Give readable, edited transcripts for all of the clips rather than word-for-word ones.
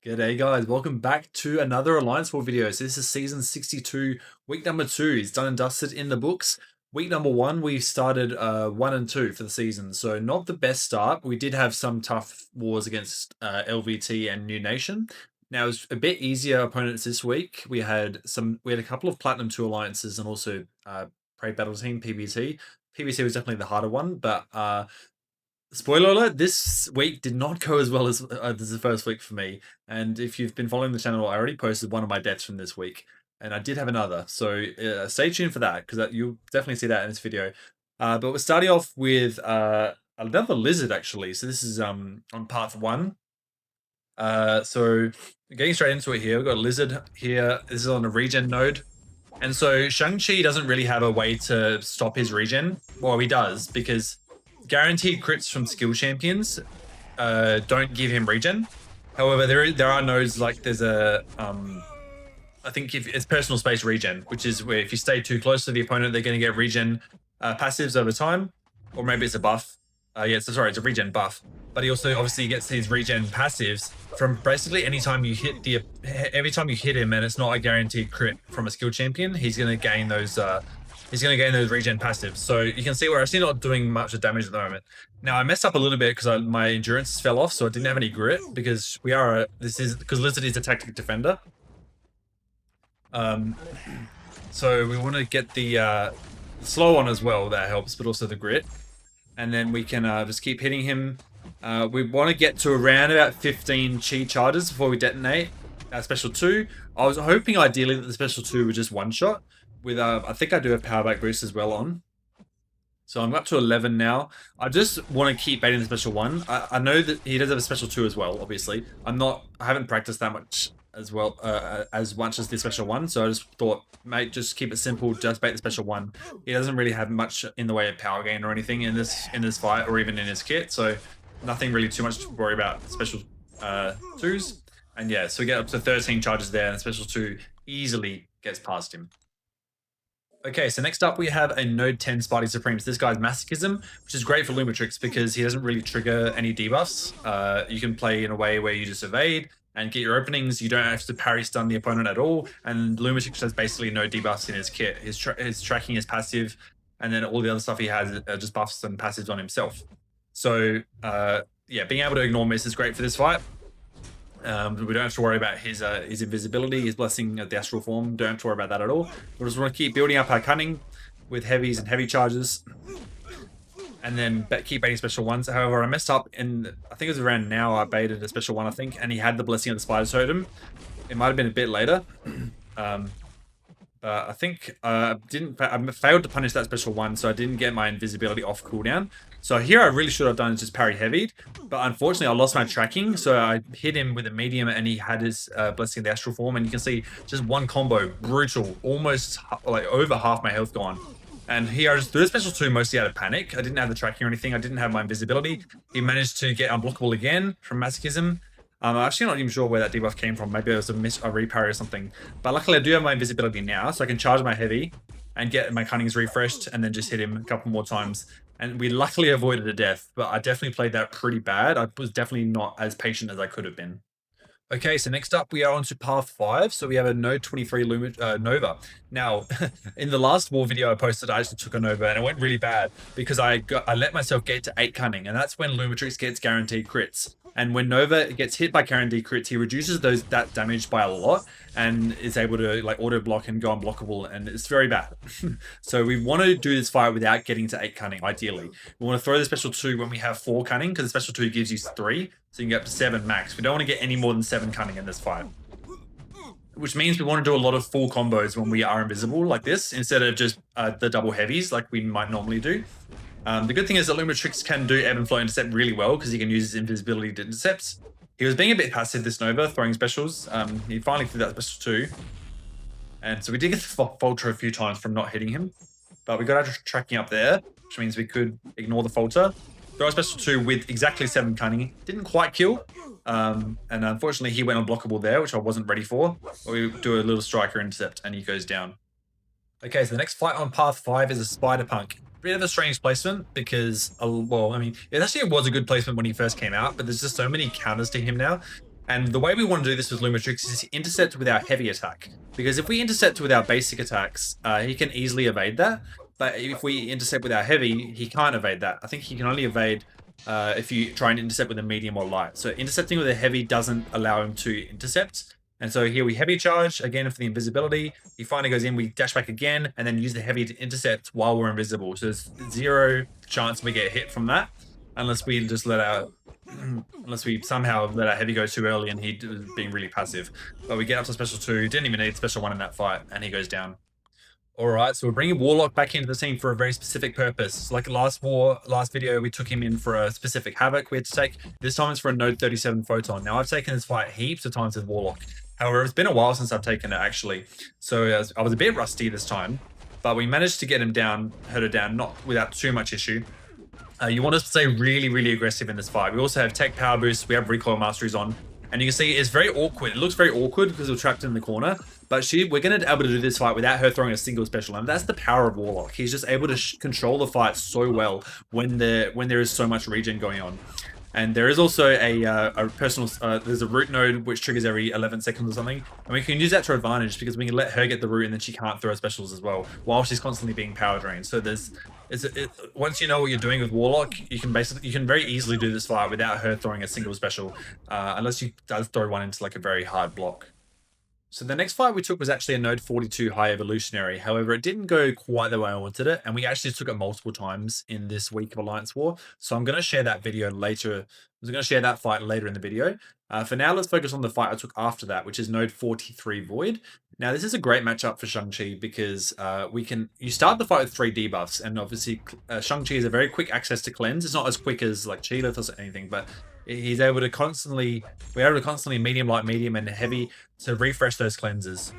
G'day guys, welcome back to another Alliance War video. So this is season 62, week number 2. It's done and dusted in the books. Week number 1, we started 1 and 2 for the season. So not the best start. We did have some tough wars against LVT and New Nation. Now it was a bit easier opponents this week. We had a couple of Platinum 2 alliances and also Prey Battle Team, PBT. PBT was definitely the harder one, but spoiler alert, this week did not go as well as this is the first week for me. And if you've been following the channel, I already posted one of my deaths from this week. And I did have another. So stay tuned for that, because you'll definitely see that in this video. But we're starting off with another lizard, actually. So this is on part 1. So getting straight into it here, we've got a lizard here. This is on a regen node. And so Shang-Chi doesn't really have a way to stop his regen. Well, he does, because guaranteed crits from skill champions don't give him regen. However, there are nodes like there's a I think if it's personal space regen, which is where if you stay too close to the opponent, they're going to get regen passives over time, or maybe it's a buff. It's a regen buff. But he also obviously gets his regen passives from basically every time you hit him, and it's not a guaranteed crit from a skill champion. He's going to gain those. He's going to gain those regen passives. So you can see we're actually not doing much of damage at the moment. Now I messed up a little bit because my endurance fell off, so I didn't have any grit because because Lizard is a tactic defender. So we want to get the slow on as well. That helps, but also the grit. And then we can just keep hitting him. We want to get to around about 15 chi charges before we detonate our special 2. I was hoping ideally that the special 2 would just one shot. With I think I do have power back boost as well on. So I'm up to 11 now. I just want to keep baiting the special 1. I know that he does have a special 2 as well, obviously. I haven't practiced that much as well as much as the special 1, so I just thought, mate, just keep it simple, just bait the special 1. He doesn't really have much in the way of power gain or anything in this fight, or even in his kit, so nothing really too much to worry about special 2s. And yeah, so we get up to 13 charges there, and the special 2 easily gets past him. Okay, so next up we have a Node 10 Spidey Supremes. This guy's Masochism, which is great for Lumatrix because he doesn't really trigger any debuffs. You can play in a way where you just evade and get your openings. You don't have to parry stun the opponent at all. And Lumatrix has basically no debuffs in his kit. His tracking is passive, and then all the other stuff he has are just buffs and passives on himself. So yeah, being able to ignore miss is great for this fight. We don't have to worry about his invisibility, his blessing of the astral form. Don't have to worry about that at all. We just want to keep building up our cunning with heavies and heavy charges, and then keep baiting special 1s. However, I messed up in, I think it was around now, I baited a special 1, I think, and he had the blessing of the spider totem. It might have been a bit later. I think I failed to punish that special 1, so I didn't get my invisibility off cooldown. So here I really should have done is just parry heavied, but unfortunately I lost my tracking, so I hit him with a medium and he had his blessing of the astral form, and you can see just one combo, brutal, almost like over half my health gone. And here I just threw the special 2 mostly out of panic. I didn't have the tracking or anything, I didn't have my invisibility. He managed to get unblockable again from Masochism. I'm actually not even sure where that debuff came from. Maybe it was a reparry or something. But luckily I do have my invisibility now, so I can charge my heavy and get my cunnings refreshed and then just hit him a couple more times. And we luckily avoided a death, but I definitely played that pretty bad. I was definitely not as patient as I could have been. Okay, so next up we are on to path 5. So we have a Node 23 Nova. Now, in the last war video I posted, I actually took a Nova and it went really bad because I let myself get to 8 cunning, and that's when Lumatrix gets guaranteed crits. And when Nova gets hit by guaranteed crits, he reduces that damage by a lot and is able to like auto block and go unblockable, and it's very bad. So we want to do this fight without getting to 8 cunning, ideally. We want to throw the special 2 when we have 4 cunning, because the special 2 gives you 3, so you can get up to 7 max. We don't want to get any more than 7 cunning in this fight, which means we want to do a lot of full combos when we are invisible like this, instead of just the double heavies like we might normally do. The good thing is that Lumatrix can do ebb and flow intercept really well because he can use his invisibility to intercept. He was being a bit passive this Nova, throwing specials. He finally threw that special 2. And so we did get the falter a few times from not hitting him. But we got our tracking up there, which means we could ignore the falter. Throw a special 2 with exactly 7 cunning. Didn't quite kill. And unfortunately he went unblockable there, which I wasn't ready for. But we do a little striker intercept and he goes down. Okay, so the next fight on path 5 is a Spider Punk. Bit of a strange placement because, well, I mean, it actually was a good placement when he first came out, but there's just so many counters to him now. And the way we want to do this with Lumatrix is intercept with our heavy attack. Because if we intercept with our basic attacks, he can easily evade that. But if we intercept with our heavy, he can't evade that. I think he can only evade if you try and intercept with a medium or light. So intercepting with a heavy doesn't allow him to intercept. And so here we heavy charge, again for the invisibility. He finally goes in, we dash back again, and then use the heavy to intercept while we're invisible. So there's 0 chance we get hit from that, unless we just unless we somehow let our heavy go too early and he was being really passive. But we get up to special 2, didn't even need special 1 in that fight, and he goes down. Alright, so we're bringing Warlock back into the team for a very specific purpose. Like last video, we took him in for a specific Havoc we had to take. This time it's for a Node 37 Photon. Now, I've taken this fight heaps of times with Warlock. However, it's been a while since I've taken it, actually. So I was a bit rusty this time, but we managed to get him down, hurt her down, not without too much issue. You want us to stay really, really aggressive in this fight. We also have Tech Power Boost, we have Recoil Masteries on, and you can see it's very awkward. It looks very awkward because we're trapped in the corner, but we're going to be able to do this fight without her throwing a single special, and that's the power of Warlock. He's just able to control the fight so well when there is so much regen going on. And there is also a personal, there's a root node which triggers every 11 seconds or something. And we can use that to our advantage because we can let her get the root and then she can't throw specials as well while she's constantly being power drained. So once you know what you're doing with Warlock, you can very easily do this fight without her throwing a single special, unless you does throw one into like a very hard block. So the next fight we took was actually a Node 42 high evolutionary. However, it didn't go quite the way I wanted it, and we actually took it multiple times in this week of Alliance War. So I'm going to share that video later. I'm going to share that fight later in the video. For now, let's focus on the fight I took after that, which is Node 43 Void. Now, this is a great matchup for Shang-Chi because you start the fight with 3 debuffs, and obviously Shang-Chi is a very quick access to cleanse. It's not as quick as like Chi-Lith or anything, but we're able to constantly medium, light, medium, and heavy to refresh those cleanses.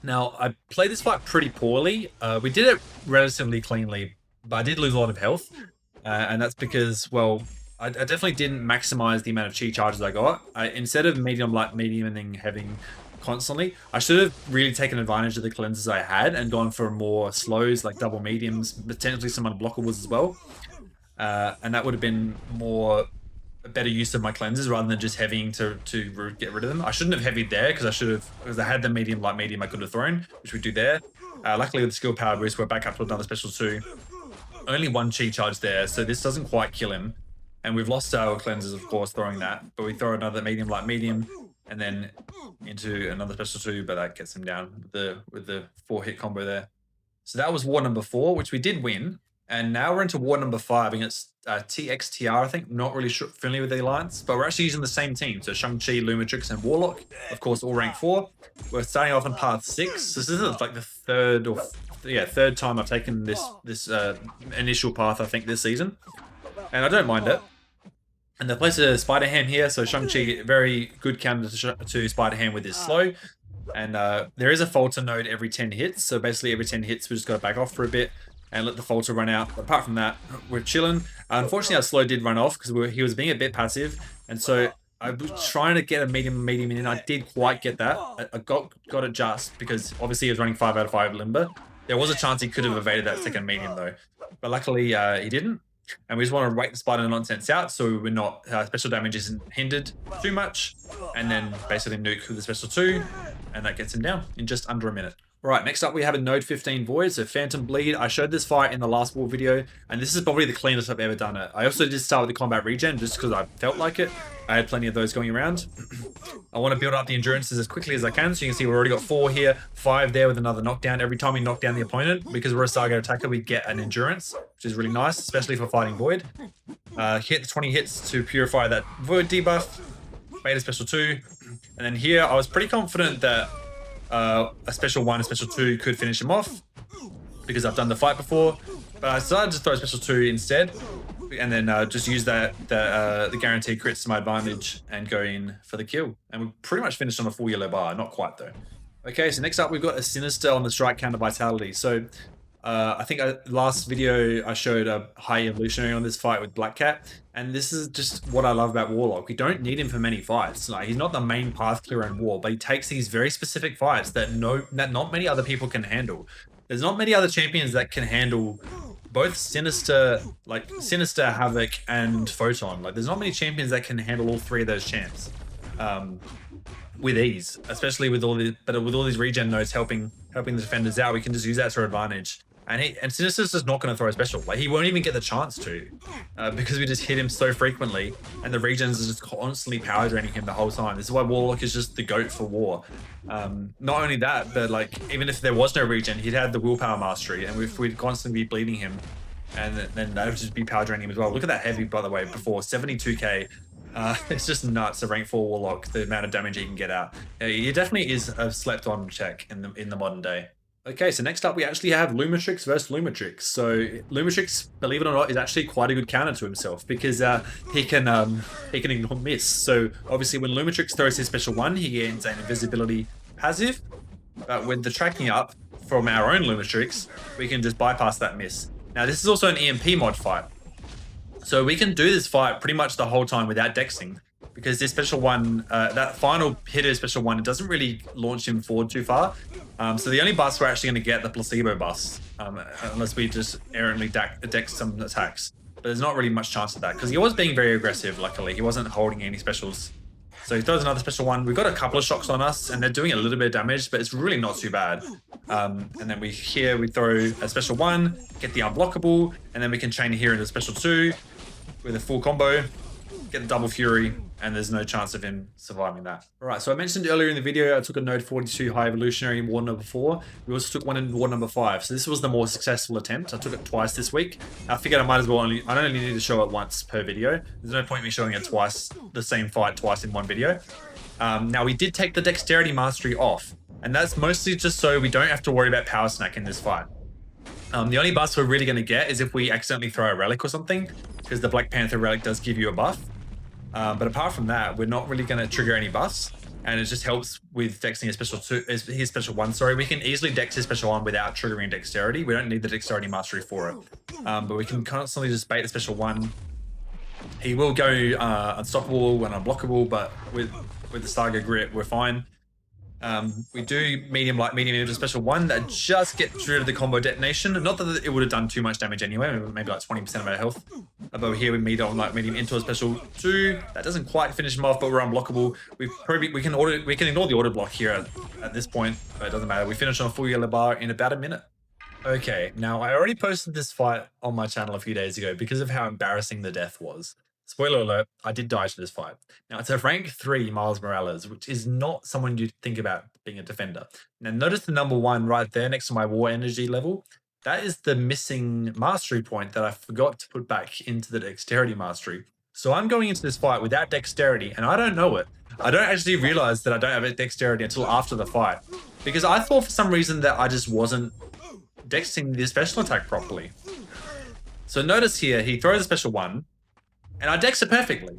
Now, I played this fight pretty poorly. We did it relatively cleanly, but I did lose a lot of health, and that's because, well, I definitely didn't maximize the amount of chi charges I got. Instead of medium, light, medium, and then having constantly, I should have really taken advantage of the cleanses I had and gone for more slows, like double mediums, potentially some unblockables as well. And that would have been a better use of my cleanses rather than just heavying to get rid of them. I shouldn't have heavied there because I had the medium, light, medium I could have thrown, which we do there. Luckily with the skill power boost, we're back up to another special 2. Only 1 chi charge there, so this doesn't quite kill him. And we've lost our cleanses, of course, throwing that. But we throw another medium, light, medium, and then into another special 2, but that gets him down with the 4-hit combo there. So that was war number 4, which we did win. And now we're into war number 5 against TXTR, I think. Not really familiar with the alliance, but we're actually using the same team. So Shang-Chi, Lumatrix, and Warlock, of course, all rank 4. We're starting off on path 6. This is like the third time I've taken this initial path, I think, this season. And I don't mind it. And they place a Spider Ham here, so Shang-Chi, very good counter to Spider Ham with his slow. And there is a Photon node every 10 hits, so basically every 10 hits we just got to back off for a bit and let the Photon run out. But apart from that, we're chilling. Unfortunately, our slow did run off because he was being a bit passive, and so I was trying to get a medium in. I did quite get that. I got it just because obviously he was running 5 out of 5 limber. There was a chance he could have evaded that second medium though, but luckily he didn't. And we just want to wait the spider nonsense out so we're not special damage isn't hindered too much, and then basically nuke with the special 2, and that gets him down in just under a minute. Right, next up we have a Node 15 Void, so Phantom Bleed. I showed this fight in the last war video, and this is probably the cleanest I've ever done it. I also did start with the combat regen just because I felt like it. I had plenty of those going around. I want to build up the endurances as quickly as I can, so you can see we've already got 4 here, 5 there with another knockdown. Every time we knock down the opponent, because we're a Sargo attacker, we get an endurance, which is really nice, especially for fighting Void. Hit 20 hits to purify that Void debuff, made a special 2, and then here I was pretty confident that a special 1, a special 2 could finish him off because I've done the fight before, but I decided to throw a special 2 instead, and then just use the guaranteed crits to my advantage and go in for the kill. And we pretty much finished on a full yellow bar, not quite though. Okay, so next up we've got a Sinister on the strike counter vitality. So I think last video I showed a high evolutionary on this fight with Black Cat, and this is just what I love about Warlock. We don't need him for many fights. Like, he's not the main path clearer in war, but he takes these very specific fights that not many other people can handle. There's not many other champions that can handle both Sinister, Havoc, and Photon. Like, there's not many champions that can handle all 3 of those champs. with ease, especially with all these regen nodes helping the defenders out. We can just use that to our advantage. And Sinister's just not going to throw a special. Like, he won't even get the chance to, because we just hit him so frequently, and the regens are just constantly power draining him the whole time. This is why Warlock is just the GOAT for war. Not only that, but like, even if there was no regen, he'd have the willpower mastery, and if we'd constantly be bleeding him, and then that would just be power draining him as well. Look at that heavy, by the way, before 72k. It's just nuts. A rank 4 Warlock, the amount of damage he can get out. He definitely is a slept-on check in the modern day. Okay, so next up we actually have Lumatrix versus Lumatrix. So Lumatrix, believe it or not, is actually quite a good counter to himself, because he can ignore miss. So obviously when Lumatrix throws his special one, he gains an invisibility passive. But with the tracking up from our own Lumatrix, we can just bypass that miss. Now this is also an EMP mod fight, so we can do this fight pretty much the whole time without dexing, because this special one, that final hitter special one, it doesn't really launch him forward too far. So the only busts we're actually going to get the placebo busts, unless we just errantly dex some attacks. But there's not really much chance of that, because he was being very aggressive, luckily. He wasn't holding any specials. So he throws another special one. We've got a couple of shocks on us, and they're doing a little bit of damage, but it's really not too bad. And then we throw a special one, get the unblockable, and then we can chain here into a special 2 with a full combo, get the double fury, and there's no chance of him surviving that. All right, so I mentioned earlier in the video, I took a node 42 high evolutionary in ward number 4. We also took one in ward number 5. So this was the more successful attempt. I took it twice this week. I figured I might as well I don't only need to show it once per video. There's no point in me showing it twice, the same fight twice in one video. Now we did take the dexterity mastery off, and that's mostly just so we don't have to worry about power snack in this fight. The only buffs we're really going to get is if we accidentally throw a relic or something, because the Black Panther relic does give you a buff. But apart from that, we're not really going to trigger any buffs, and it just helps with dexing his special one. Sorry, we can easily dex his special one without triggering dexterity. We don't need the dexterity mastery for it, but we can constantly just bait the special one. He will go unstoppable and unblockable, but with the Stargo Grip, we're fine. We do medium into special one that just gets rid of the combo detonation. Not that it would have done too much damage anyway, maybe like 20% of our health. But here we medium into a special 2. That doesn't quite finish him off, but we're unblockable. We can ignore the auto block here at this point, but it doesn't matter. We finish on a full yellow bar in about a minute. Okay, now I already posted this fight on my channel a few days ago because of how embarrassing the death was. Spoiler alert, I did die to this fight. Now, it's a rank 3 Miles Morales, which is not someone you'd think about being a defender. Now, notice the number 1 right there next to my war energy level. That is the missing mastery point that I forgot to put back into the dexterity mastery. So I'm going into this fight without dexterity, and I don't know it. I don't actually realize that I don't have a dexterity until after the fight, because I thought for some reason that I just wasn't dexing the special attack properly. So notice here, he throws a special one, and I dex it perfectly.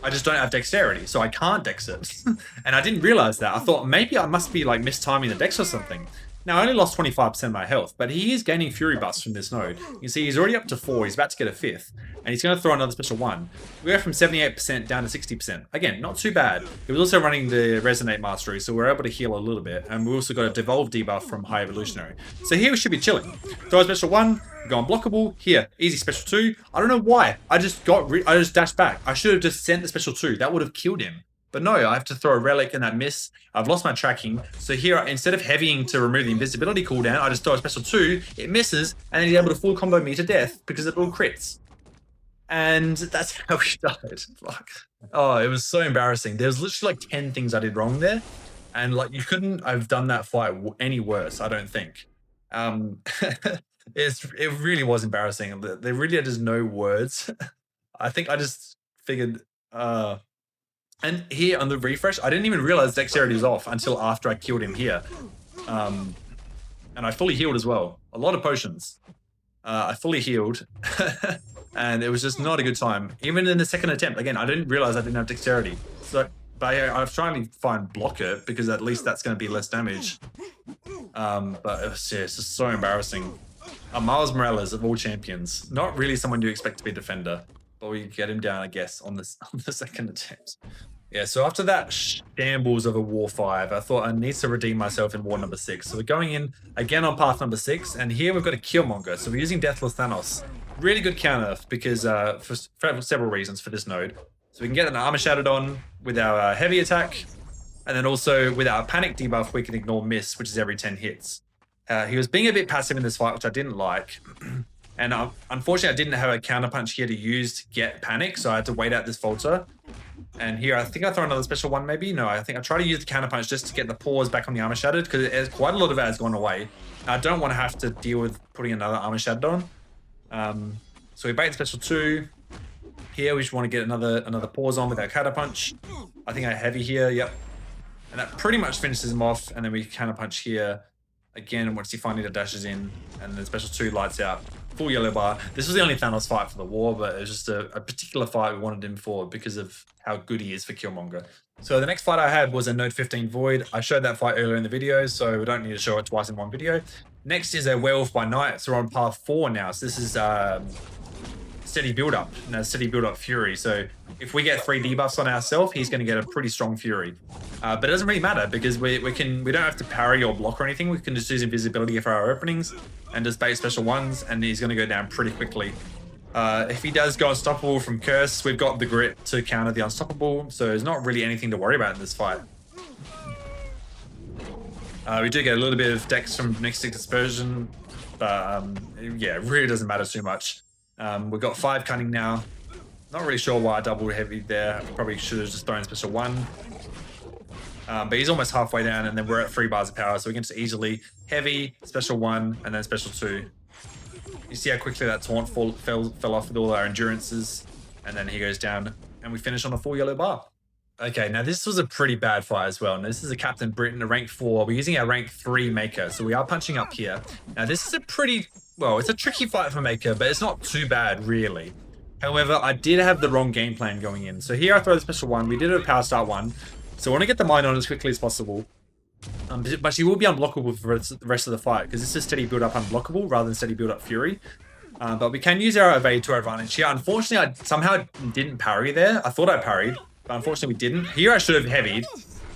I just don't have dexterity, so I can't dex it. And I didn't realize that. I thought maybe I must be like mistiming the dex or something. Now, I only lost 25% of my health, but he is gaining fury buffs from this node. You can see he's already up to 4, he's about to get a 5th, and he's going to throw another special 1. We go from 78% down to 60%. Again, not too bad. He was also running the Resonate Mastery, so we're able to heal a little bit, and we also got a Devolve debuff from High Evolutionary. So here we should be chilling. Throw a special 1, go unblockable, here, easy special 2. I don't know why, I just dashed back. I should have just sent the special 2, that would have killed him. But no, I have to throw a relic and that miss. I've lost my tracking. So here, instead of heavying to remove the invisibility cooldown, I just throw a special 2, it misses, and then he's able to full combo me to death because it all crits. And that's how we died. Fuck. Oh, it was so embarrassing. There was literally like 10 things I did wrong there. And like, you couldn't have done that fight any worse, I don't think. It really was embarrassing. There really are just no words. I think I just figured, and here on the refresh, I didn't even realize dexterity was off until after I killed him here. And I fully healed as well. A lot of potions. I fully healed. And it was just not a good time. Even in the second attempt, again, I didn't realize I didn't have dexterity. So, but I was trying to find block it, because at least that's going to be less damage. But it was just so embarrassing. Miles Morales of all champions. Not really someone you expect to be a defender. But we get him down, I guess, on the second attempt. Yeah, so after that shambles of a War 5, I thought I need to redeem myself in War number 6. So we're going in again on path number 6, and here we've got a Killmonger. So we're using Deathless Thanos. Really good counter, because for several reasons for this node. So we can get an armor shattered on with our heavy attack. And then also with our panic debuff, we can ignore miss, which is every 10 hits. He was being a bit passive in this fight, which I didn't like. And unfortunately, I didn't have a counterpunch here to use to get panic, so I had to wait out this falter. And here, I think I throw another special one, maybe? No, I think I try to use the counterpunch just to get the pause back on the armor shattered, because quite a lot of it has gone away. I don't want to have to deal with putting another armor shattered on. So we bait the special 2. Here, we just want to get another pause on with our counterpunch. I think I heavy here, yep. And that pretty much finishes him off, and then we counterpunch here. Again, once he finally dashes in, and then special 2 lights out. Full yellow bar. This was the only Thanos fight for the war, but it was just a particular fight we wanted him for because of how good he is for Killmonger. So the next fight I had was a Node 15 Void. I showed that fight earlier in the video, so we don't need to show it twice in one video. Next is a Werewolf by Night, so we're on path 4 now. So this is steady build-up, steady build-up Fury. So if we get 3 debuffs on ourselves, he's going to get a pretty strong Fury. But it doesn't really matter because we don't have to parry or block or anything. We can just use invisibility for our openings and just bait special ones, and he's going to go down pretty quickly. If he does go unstoppable from Curse, we've got the grit to counter the unstoppable, so there's not really anything to worry about in this fight. We do get a little bit of dex from Mystic Dispersion, but yeah, it really doesn't matter too much. We've got 5 cunning now. Not really sure why I double heavy there. Probably should have just thrown special 1. But he's almost halfway down, and then we're at 3 bars of power, so we can just easily heavy, special 1, and then special 2. You see how quickly that taunt fell off with all our endurances, and then he goes down, and we finish on a full yellow bar. Okay, now this was a pretty bad fight as well. Now this is a Captain Britain, a rank 4. We're using our rank 3 Maker, so we are punching up here. Now this is a pretty, well, it's a tricky fight for Maker, but it's not too bad, really. However, I did have the wrong game plan going in. So here I throw the special 1. We did a power start 1. So I want to get the mine on as quickly as possible. But she will be unblockable for the rest of the fight, because this is steady build up unblockable rather than steady build up Fury. But we can use our evade to our advantage here. Unfortunately, I somehow didn't parry there. I thought I parried, but unfortunately we didn't. Here I should have heavied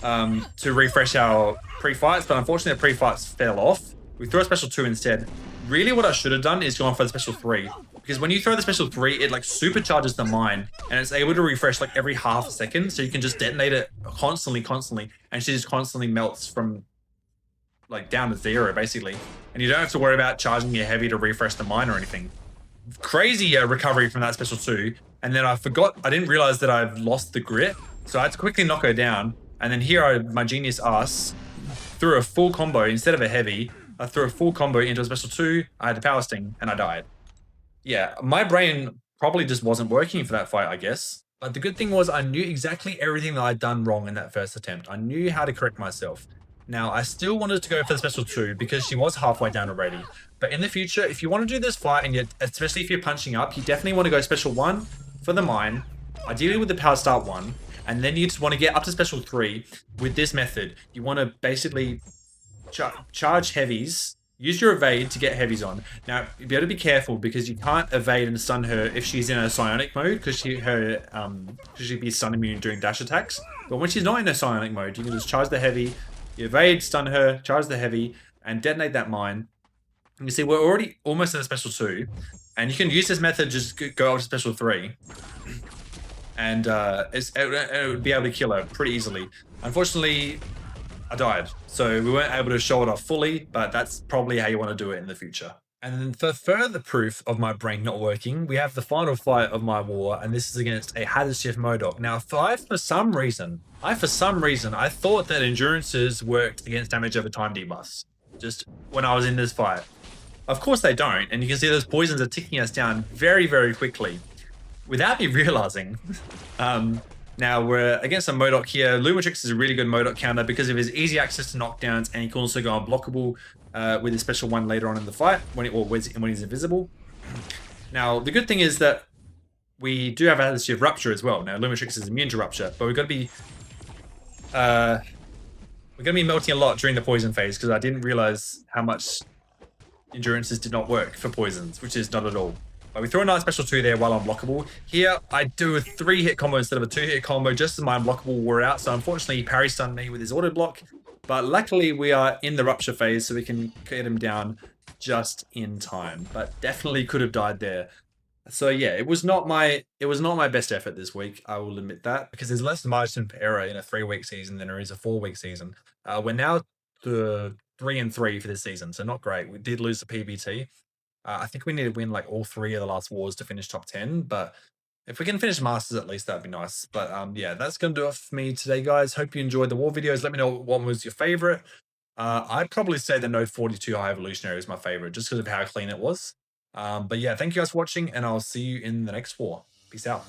to refresh our pre-fights, but unfortunately the pre-fights fell off. We threw a special 2 instead. Really what I should have done is gone for the special 3. Because when you throw the special 3, it like supercharges the mine, and it's able to refresh like every half a second, so you can just detonate it constantly, and she just constantly melts from like down to 0 basically. And you don't have to worry about charging your heavy to refresh the mine or anything. Crazy recovery from that special 2. And then I didn't realize that I've lost the grit, so I had to quickly knock her down. And then here my genius ass threw a full combo instead of a heavy. I threw a full combo into a special 2, I had the power sting, and I died. Yeah, my brain probably just wasn't working for that fight, I guess. But the good thing was I knew exactly everything that I'd done wrong in that first attempt. I knew how to correct myself. Now, I still wanted to go for the special 2 because she was halfway down already. But in the future, if you want to do this fight, and especially if you're punching up, you definitely want to go special 1 for the mine, ideally with the power start 1, and then you just want to get up to special 3 with this method. You want to basically charge heavies, use your evade to get heavies on. Now, you better be careful because you can't evade and stun her if she's in a psionic mode, because she'd be stun immune during dash attacks. But when she's not in a psionic mode, you can just charge the heavy, you evade, stun her, charge the heavy, and detonate that mine. And you see, we're already almost at a special 2, and you can use this method, just go up to special 3. And it would be able to kill her pretty easily. Unfortunately, I died, so we weren't able to show it off fully, but that's probably how you want to do it in the future. And then for further proof of my brain not working, we have the final fight of my war, and this is against a hazard shift M.O.D.O.K. Now, for some reason, I thought that endurances worked against damage over time debuffs, just when I was in this fight. Of course they don't, and you can see those poisons are ticking us down very, very quickly, without me realizing. Now we're against a M.O.D.O.K here. Lumatrix is a really good M.O.D.O.K counter because of his easy access to knockdowns, and he can also go unblockable with his special 1 later on in the fight when he's invisible. Now the good thing is that we do have a shift rupture as well. Now Lumatrix is immune to rupture, but we're gonna be melting a lot during the poison phase because I didn't realize how much endurances did not work for poisons, which is not at all. We throw a nice special 2 there while unblockable. Here, I do a 3-hit combo instead of a 2-hit combo just as my unblockable wore out. So unfortunately, he parry stunned me with his auto block. But luckily, we are in the rupture phase, so we can get him down just in time. But definitely could have died there. So yeah, it was not my best effort this week. I will admit that because there's less margin for error in a 3-week season than there is a 4-week season. We're now the 3-3 for this season, so not great. We did lose the PBT. I think we need to win like all three of the last wars to finish top 10. But if we can finish Masters at least, that'd be nice. But yeah, that's gonna do it for me today, guys. Hope you enjoyed the war videos. Let me know what one was your favorite. I'd probably say the Node 42 High Evolutionary is my favorite, just because of how clean it was. But yeah, thank you guys for watching, and I'll see you in the next war. Peace out.